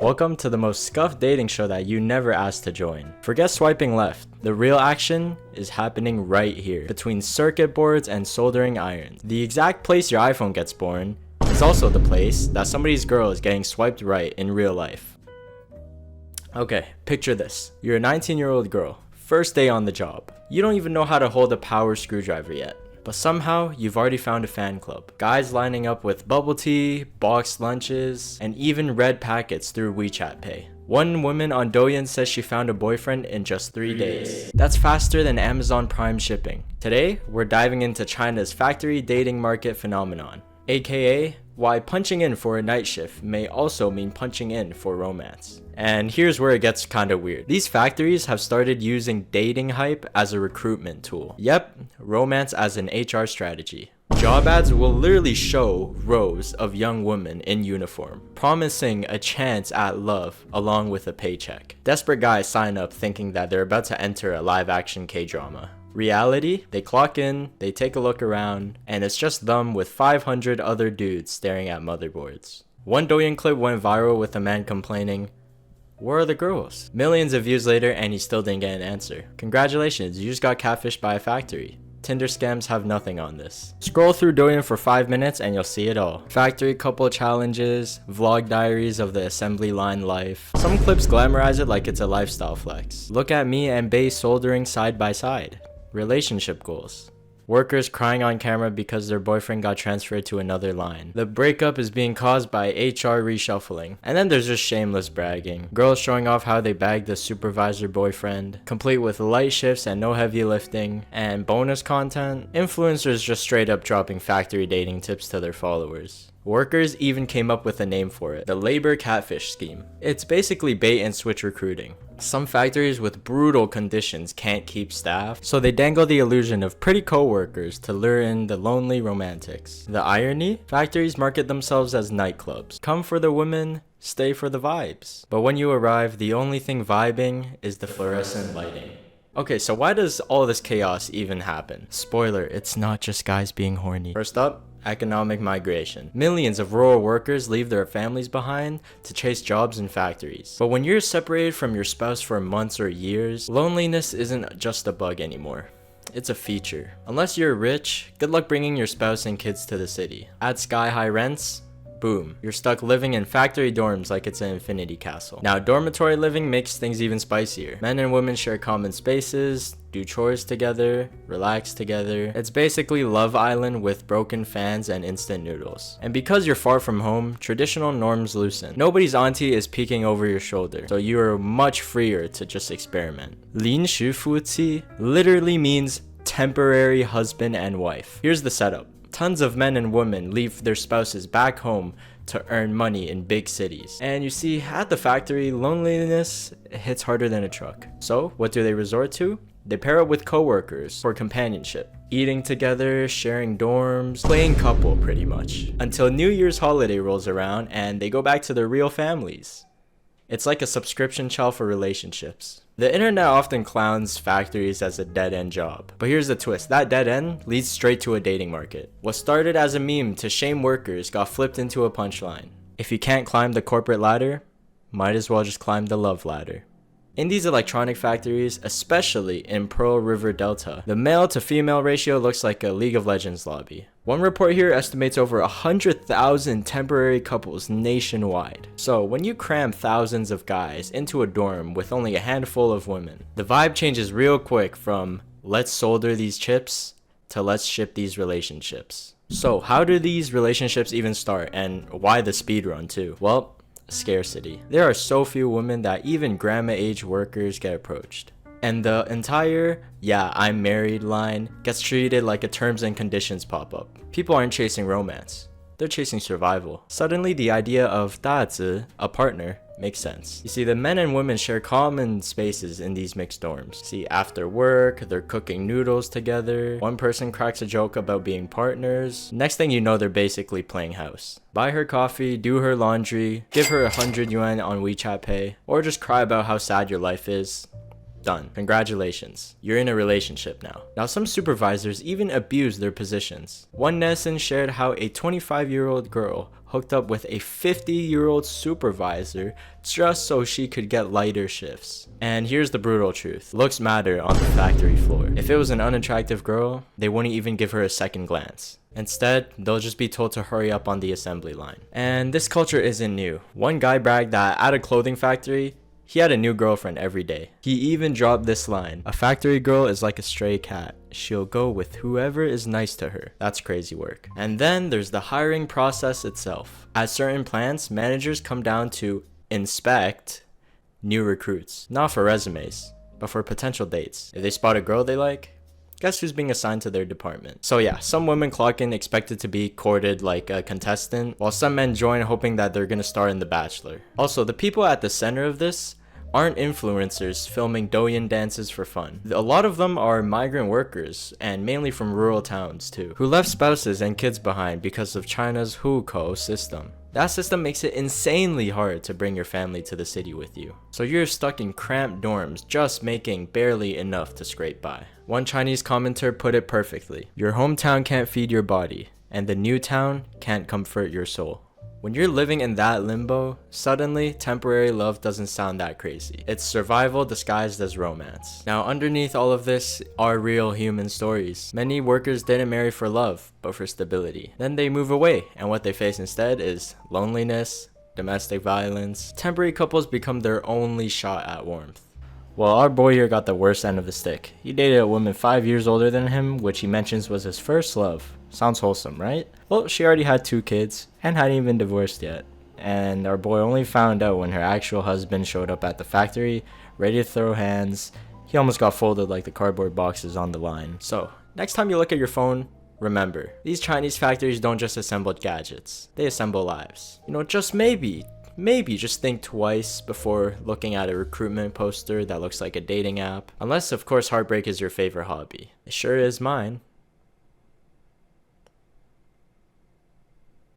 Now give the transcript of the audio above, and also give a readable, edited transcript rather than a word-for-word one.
Welcome to the most scuffed dating show that you never asked to join. Forget swiping left. The real action is happening right here, between circuit boards and soldering irons. The exact place your iPhone gets born is also the place that somebody's girl is getting swiped right in real life. Okay, picture this. You're a 19-year-old girl, first day on the job. You don't even know how to hold a power screwdriver yet. But somehow, you've already found a fan club. Guys lining up with bubble tea, boxed lunches, and even red packets through WeChat Pay. One woman on Douyin says she found a boyfriend in just 3 days. That's faster than Amazon Prime shipping. Today, we're diving into China's factory dating market phenomenon, aka why punching in for a night shift may also mean punching in for romance. And here's where it gets kinda weird. These factories have started using dating hype as a recruitment tool. Yep, romance as an HR strategy. Job ads will literally show rows of young women in uniform, promising a chance at love along with a paycheck. Desperate guys sign up thinking that they're about to enter a live-action K-drama. Reality, they clock in, they take a look around, and it's just them with 500 other dudes staring at motherboards. One Douyin clip went viral with a man complaining, "Where are the girls?" Millions of views later and he still didn't get an answer. Congratulations, you just got catfished by a factory. Tinder scams have nothing on this. Scroll through Douyin for 5 minutes and you'll see it all. Factory couple challenges, vlog diaries of the assembly line life. Some clips glamorize it like it's a lifestyle flex. Look at me and Bae soldering side by side. Relationship goals. Workers crying on camera because their boyfriend got transferred to another line. The breakup is being caused by HR reshuffling. And then there's just shameless bragging. Girls showing off how they bagged a supervisor boyfriend, complete with light shifts and no heavy lifting. And bonus content, influencers just straight up dropping factory dating tips to their followers. Workers even came up with a name for it, the labor catfish scheme. It's basically bait and switch recruiting. Some factories with brutal conditions can't keep staff, so they dangle the illusion of pretty co-workers to lure in the lonely romantics. The irony? Factories market themselves as nightclubs. Come for the women, stay for the vibes. But when you arrive, the only thing vibing is the fluorescent lighting. Okay, so why does all this chaos even happen? Spoiler, it's not just guys being horny. First up, economic migration. Millions of rural workers leave their families behind to chase jobs in factories. But when you're separated from your spouse for months or years, loneliness isn't just a bug anymore. It's a feature. Unless you're rich, good luck bringing your spouse and kids to the city. Add sky-high rents, boom, you're stuck living in factory dorms like it's an infinity castle. Now, dormitory living makes things even spicier. Men and women share common spaces, do chores together, relax together. It's basically Love Island with broken fans and instant noodles. And because you're far from home, traditional norms loosen. Nobody's auntie is peeking over your shoulder, so you are much freer to just experiment. 临时夫妻 literally means temporary husband and wife. Here's the setup. Tons of men and women leave their spouses back home to earn money in big cities. And you see, at the factory, loneliness hits harder than a truck. So, what do they resort to? They pair up with coworkers for companionship. Eating together, sharing dorms, playing couple pretty much. Until New Year's holiday rolls around and they go back to their real families. It's like a subscription chow for relationships. The internet often clowns factories as a dead-end job. But here's the twist, that dead end leads straight to a dating market. What started as a meme to shame workers got flipped into a punchline. If you can't climb the corporate ladder, might as well just climb the love ladder. In these electronic factories, especially in Pearl River Delta, the male to female ratio looks like a League of Legends lobby. One report here estimates over 100,000 temporary couples nationwide. So when you cram thousands of guys into a dorm with only a handful of women, the vibe changes real quick from let's solder these chips to let's ship these relationships. So how do these relationships even start, and why the speed run too? Well, scarcity. There are so few women that even grandma age workers get approached. And the entire "yeah, I'm married" line gets treated like a terms and conditions pop-up. People aren't chasing romance, they're chasing survival. Suddenly the idea of 大子, a partner, makes sense. You see, the men and women share common spaces in these mixed dorms. See, after work, they're cooking noodles together. One person cracks a joke about being partners. Next thing you know, they're basically playing house. Buy her coffee, do her laundry, give her 100 yuan on WeChat Pay, or just cry about how sad your life is. Done. Congratulations. You're in a relationship now. Now, some supervisors even abuse their positions. One netizen shared how a 25-year-old girl hooked up with a 50-year-old supervisor just so she could get lighter shifts. And here's the brutal truth. Looks matter on the factory floor. If it was an unattractive girl, they wouldn't even give her a second glance. Instead, they'll just be told to hurry up on the assembly line. And this culture isn't new. One guy bragged that at a clothing factory, he had a new girlfriend every day. He even dropped this line: "A factory girl is like a stray cat. She'll go with whoever is nice to her." That's crazy work. And then there's the hiring process itself. At certain plants, managers come down to inspect new recruits. Not for resumes, but for potential dates. If they spot a girl they like, guess who's being assigned to their department? So yeah, some women clock in expected to be courted like a contestant, while some men join hoping that they're gonna star in The Bachelor. Also, the people at the center of this aren't influencers filming Douyin dances for fun. A lot of them are migrant workers, and mainly from rural towns too, who left spouses and kids behind because of China's hukou system. That system makes it insanely hard to bring your family to the city with you. So you're stuck in cramped dorms just making barely enough to scrape by. One Chinese commenter put it perfectly: "Your hometown can't feed your body, and the new town can't comfort your soul." When you're living in that limbo, suddenly temporary love doesn't sound that crazy. It's survival disguised as romance. Now, underneath all of this are real human stories. Many workers didn't marry for love, but for stability. Then they move away, and what they face instead is loneliness, domestic violence. Temporary couples become their only shot at warmth. Well, our boy here got the worst end of the stick. He dated a woman 5 years older than him, which he mentions was his first love. Sounds wholesome, right? Well, she already had 2 kids and hadn't even divorced yet. And our boy only found out when her actual husband showed up at the factory, ready to throw hands. He almost got folded like the cardboard boxes on the line. So, next time you look at your phone, remember, these Chinese factories don't just assemble gadgets. They assemble lives. You know, just maybe just think twice before looking at a recruitment poster that looks like a dating app. Unless, of course, heartbreak is your favorite hobby. It sure is mine.